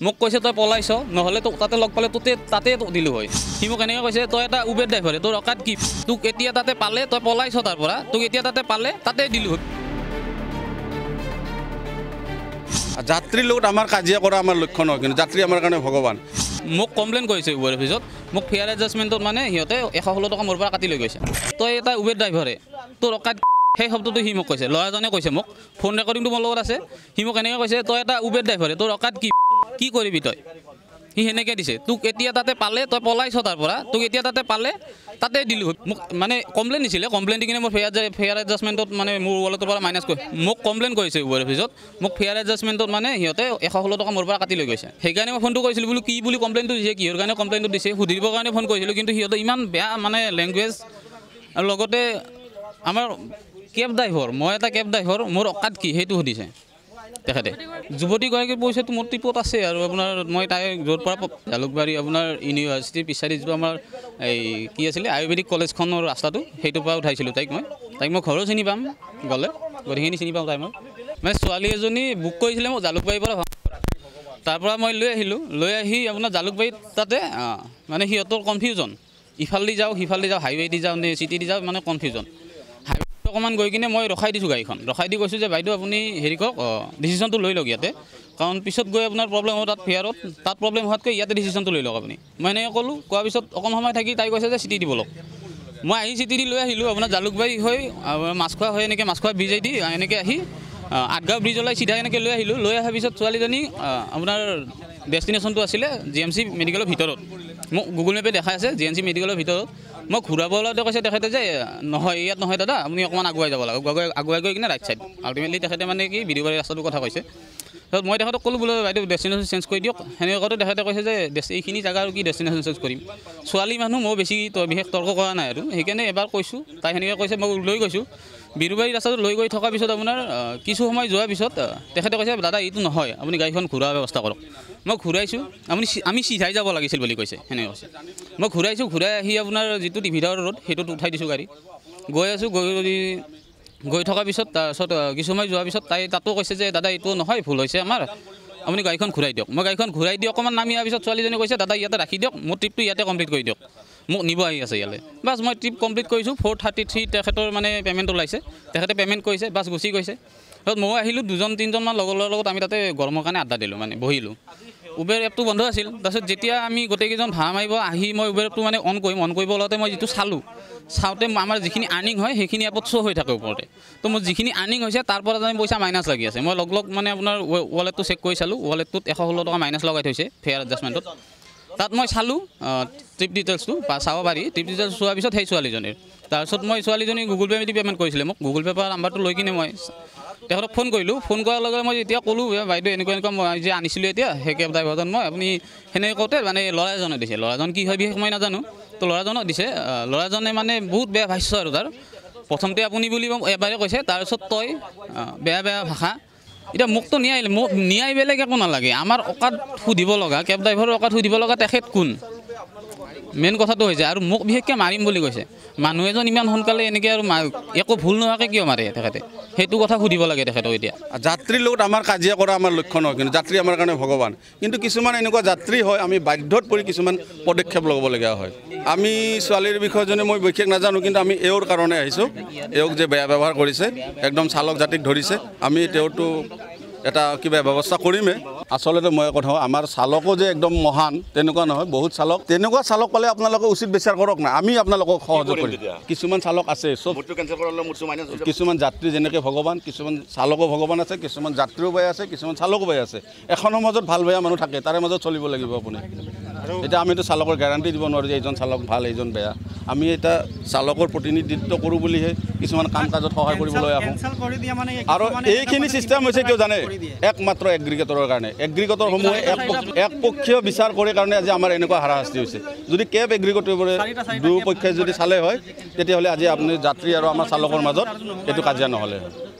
মোক কৈছে তই পলাইছ নহ'লে তোক তাতে লগ পালে তাতে দিলোঁ হয় সি মোক এনেকৈ কৈছে তই এটা উবেৰ ড্ৰাইভাৰে তোৰ অকাত কি তোক এতিয়া তাতে পালে তই পলাইছ তাৰ পৰা তোক এতিয়া তাতে পালে তাতে দিলোঁ হয় যাত্ৰীৰ লগত আমাৰ কাজিয়া কৰা আমাৰ লক্ষ্য নহয় কিন্তু যাত্ৰী আমাৰ কাৰণে ভগৱান মোক কমপ্লেইন কৰিছে উবেৰ অফিচত মোক ফেয়াৰ এডজাষ্টমেণ্টত মানে সিহঁতে 116 টকা মোৰ পৰা কাটি লৈ গৈছে তই এটা উবেৰ ড্ৰাইভাৰে তোৰ অকাত সেই শব্দটো সি মোক কৈছে ল'ৰাজনে কৈছে মোক ফোন ৰেকৰ্ডিংটো মোৰ লগত আছে সি মোক এনেকৈ কৈছে তই এটা উবেৰ ড্ৰাইভাৰে তোৰ অকাত কি কৰিবি তই সি সেনেকৈ দিছে তোক এতিয়া তাতে পালে তই পলাইছ তাৰ পৰা তোক এতিয়া তাতে পালে তাতে দিলোঁ মোক মানে কমপ্লেইন দিছিলে কমপ্লেইন দি কিনে মোৰ ফেয়াৰ এডজাষ্টমেণ্টত মানে মোৰ ৱালেটৰ পৰা মাইনাছ কৰি মোক কমপ্লেইন কৰিছে উবেৰ অফিচত মোক ফেয়াৰ এডজাষ্টমেণ্টত মানে সিহঁতে 116 টকা মোৰ পৰা কাটি লৈ গৈছে সেইকাৰণে মই ফোনটো কৰিছিলোঁ বোলো কি বুলি কমপ্লেইনটো দিছে কিহৰ কাৰণে কমপ্লেইনটো দিছে সুধিবৰ কাৰণে ফোন কৰিছিলোঁ কিন্তু সিহঁতে ইমান বেয়া মানে লেংগুৱেজ আৰু লগতে আমাৰ কেব ড্ৰাইভাৰ মই এটা কেব ড্ৰাইভাৰ মোৰ অকাত কি সেইটো সুধিছে তেখেতে যুৱতীগৰাকীৰ পইচাটো মোৰ টিপত আছে আৰু আপোনাৰ মই তাই য'ৰ পৰা জালুকবাৰী আপোনাৰ ইউনিভাৰ্চিটিৰ পিছাৰি যিটো আমাৰ এই কি আছিলে আয়ুৰ্বেদিক কলেজখনৰ ৰাস্তাটো সেইটোৰ পৰা উঠাইছিলোঁ তাইক মই ঘৰো চিনি পাম গ'লে গোটেইখিনি চিনি পাওঁ তাই মই মানে ছোৱালী এজনী বুক কৰিছিলে মোক জালুকবাৰীৰ পৰা তাৰ পৰা মই লৈ আহি আপোনাৰ জালুকবাৰীত তাতে মানে সিহঁতৰ কনফিউজন ইফালেদি যাওঁ সিফালেদি যাওঁ হাইৱেদি যাওঁ নে চিটি দি যাওঁ মানে কনফিউজন অকণমান গৈ কিনে মই ৰখাই দিছোঁ গাড়ীখন ৰখাই দি কৈছোঁ যে বাইদেউ আপুনি হেৰি কৰক ডিচিশ্যনটো লৈ লওক ইয়াতে কাৰণ পিছত গৈ আপোনাৰ প্ৰব্লেম হ'ব তাত ফেয়াৰত তাত প্ৰব্লেম হোৱাতকৈ ইয়াতে ডিচিশ্যনটো লৈ লওক আপুনি মই এনেকৈ ক'লোঁ কোৱাৰ পিছত অকণ সময় থাকি তাই কৈছে যে চিটি দিব লওক মই আহি চিটি দি লৈ আহিলোঁ আপোনাৰ জালুকবাৰী হৈ মাছখোৱা হৈ এনেকৈ মাছখোৱা ব্ৰিজেই দি এনেকৈ আহি আঠগাঁও ব্ৰিজলৈ চিধা এনেকৈ লৈ আহিলোঁ লৈ অহাৰ পিছত ছোৱালীজনী আপোনাৰ ডেষ্টিনেশ্যনটো আছিলে GMC মেডিকেলৰ ভিতৰত মোক গুগল মেপে দেখাই আছে GMC মেডিকেলৰ ভিতৰত মই ঘূৰাব ওলাওঁতে কৈছে তেখেতে যে নহয় ইয়াত নহয় দাদা আপুনি অকণমান আগুৱাই যাব লাগে আগুৱাই গৈ কিনে ৰাইট ছাইড আল্টিমেটলি তেখেতে মানে কি বিৰুবাৰী ৰাস্তাটোৰ কথা কৈছে তাৰপিছত মই তেখেতক ক'লোঁ বোলো বাইদেউ ডেষ্টিনেশ্যন চেঞ্জ কৰি দিয়ক সেনেকৈ কওঁতে তেখেতে কৈছে যে এইখিনি জেগা আৰু কি ডেষ্টিনেশ্যন চেঞ্জ কৰিম ছোৱালী মানুহ মই বেছি বিশেষ তৰ্ক কৰা নাই আৰু সেইকাৰণে এবাৰ কৈছোঁ তাই সেনেকৈ কৈছে মই লৈ গৈছোঁ বিৰুবাৰী ৰাস্তাটো লৈ গৈ থকাৰ পিছত আপোনাৰ কিছু সময় যোৱাৰ পিছত তেখেতে কৈছে দাদা এইটো নহয় আপুনি গাড়ীখন ঘূৰাৰ ব্যৱস্থা কৰক মই ঘূৰাইছোঁ আমি চিধাই যাব লাগিছিল বুলি কৈছে সেনেকৈ কৈছে মই ঘূৰাইছোঁ ঘূৰাই আহি আপোনাৰ যিটো টিভিধাৰ ৰোড সেইটোত উঠাই দিছোঁ গাড়ী গৈ আছোঁ গৈ থকাৰ পিছত তাৰপিছত কিছু সময় যোৱাৰ পিছত তাই তাতো কৈছে যে দাদা এইটো নহয় ভুল হৈছে আমাৰ আপুনি গাড়ীখন ঘূৰাই দিয়ক মই গাড়ীখন ঘূৰাই দি অকণমান নামি অহাৰ পিছত ছোৱালীজনী কৈছে দাদা ইয়াতে ৰাখি দিয়ক মোৰ ট্ৰিপটো ইয়াতে কমপ্লিট কৰি দিয়ক মোক নিব আহি আছে ইয়ালৈ বাছ মই ট্ৰিপ কমপ্লিট কৰিছোঁ 433 তেখেতৰ মানে পে'মেণ্ট ওলাইছে তেখেতে পে'মেণ্ট কৰিছে বাছ গুচি গৈছে তাৰপিছত মই আহিলোঁ 2-3জনমান লগৰ লগত আমি তাতে গৰমৰ কাৰণে আড্ডা দিলোঁ মানে বহিলোঁ উবেৰ এপটো বন্ধ আছিল তাৰপিছত যেতিয়া আমি গোটেইকেইজন ভাড়া মাৰিব আহি মই উবেৰ এপটো মানে অন কৰিব ওলাওঁতে মই যিটো চাওঁতে আমাৰ যিখিনি আৰ্নিং হয় সেইখিনি এপত শ্ব' হৈ থাকে ওপৰতে তো মোৰ যিখিনি আৰ্নিং হৈছে তাৰ পৰা আমি পইচা মাইনাছ লাগি আছে মই লগ মানে আপোনাৰ ৱালেটটো চেক কৰি চালোঁ ৱালেটটোত 116 টকা মাইনাছ লগাই থৈছে ফেয়াৰ এডজাষ্টমেণ্টত তাত মই চালোঁ ট্ৰিপ ডিটেইলছটো চাব পাৰি ট্ৰিপ ডিটেইলছ চোৱাৰ পিছত সেই ছোৱালীজনীৰ তাৰপিছত মই ছোৱালীজনী গুগল পে' দি পে'মেণ্ট কৰিছিলে মোক গুগল পে' পৰা নাম্বাৰটো লৈ কিনে মই তেখেতক ফোন কৰিলোঁ ফোন কৰাৰ লগে মই যেতিয়া ক'লোঁ বাইদেউ এনেকুৱা মই যে আনিছিলোঁ এতিয়া সেই কেব ড্ৰাইভাৰজন মই আপুনি সেনেকৈ কওঁতে মানে ল'ৰা এজনে দিছে ল'ৰাজন কি হয় বিশেষ মই নাজানো তো ল'ৰাজনক দিছে ল'ৰাজনে মানে বহুত বেয়া ভাষ্য আৰু তাৰ প্ৰথমতে আপুনি বুলি এবাৰে কৈছে তাৰপিছত তই বেয়া ভাষা এতিয়া মোকতো নিয়াই বেলেগ একো নালাগে আমাৰ অকাত সুধিব লগা কেব ড্ৰাইভাৰৰ অকাত সুধিব লগা তেখেত কোন মেইন কথাটো হৈছে আৰু মোক বিশেষকৈ মাৰিম বুলি কৈছে মানুহ এজন ইমান সোনকালে এনেকৈ আৰু একো ভুল নোহোৱাকৈ কিয় মাৰে তেখেতে সেইটো কথা সুধিব লাগে তেখেতক এতিয়া যাত্ৰীৰ লগত আমাৰ কাজিয়া কৰা আমাৰ লক্ষ্য নহয় কিন্তু যাত্ৰী আমাৰ কাৰণে ভগৱান কিন্তু কিছুমান এনেকুৱা যাত্ৰী হয় আমি বাধ্যত পৰি কিছুমান পদক্ষেপ ল'বলগীয়া হয় আমি ছোৱালীৰ বিষয়জনে মই বিশেষ নাজানো কিন্তু আমি এওঁৰ কাৰণে আহিছোঁ এওঁক যে বেয়া ব্যৱহাৰ কৰিছে একদম চালক জাতিক ধৰিছে আমি তেওঁৰটো এটা কিবা ব্যৱস্থা কৰিমেই আচলতে মই কথা আমাৰ চালকো যে একদম মহান তেনেকুৱা নহয় বহুত চালক তেনেকুৱা চালক পালে আপোনালোকে উচিত বিচাৰ কৰক না আমি আপোনালোকক সহযোগ কৰিম কিছুমান চালক আছে চব কিছুমান যাত্ৰী যেনেকৈ ভগৱান কিছুমান চালকো ভগৱান আছে কিছুমান যাত্ৰীও বেয়া আছে কিছুমান চালকো বেয়া আছে এখনৰ মাজত ভাল বেয়া মানুহ থাকে তাৰে মাজত চলিব লাগিব আপুনি এতিয়া আমিতো চালকৰ গেৰাণ্টি দিব নোৱাৰোঁ যে এইজন চালক ভাল এইজন বেয়া আমি এটা চালকৰ প্ৰতিনিধিত্ব কৰোঁ বুলিহে কিছুমান কাম কাজত সহায় কৰিবলৈ আহোঁ আৰু এইখিনি চিষ্টেম হৈছে কিয় জানে একমাত্ৰ এগ্ৰিগেটৰৰ কাৰণে এগ্ৰিগেটৰসমূহে একপক্ষীয় বিচাৰ কৰে কাৰণে আজি আমাৰ এনেকুৱা হাৰাশাস্তি হৈছে যদি কেব এগ্ৰিগেটৰবোৰে দুয়োপক্ষে যদি চালে হয় তেতিয়াহ'লে আজি আপুনি যাত্ৰী আৰু আমাৰ চালকৰ মাজত এইটো কাজিয়া নহ'লে হয়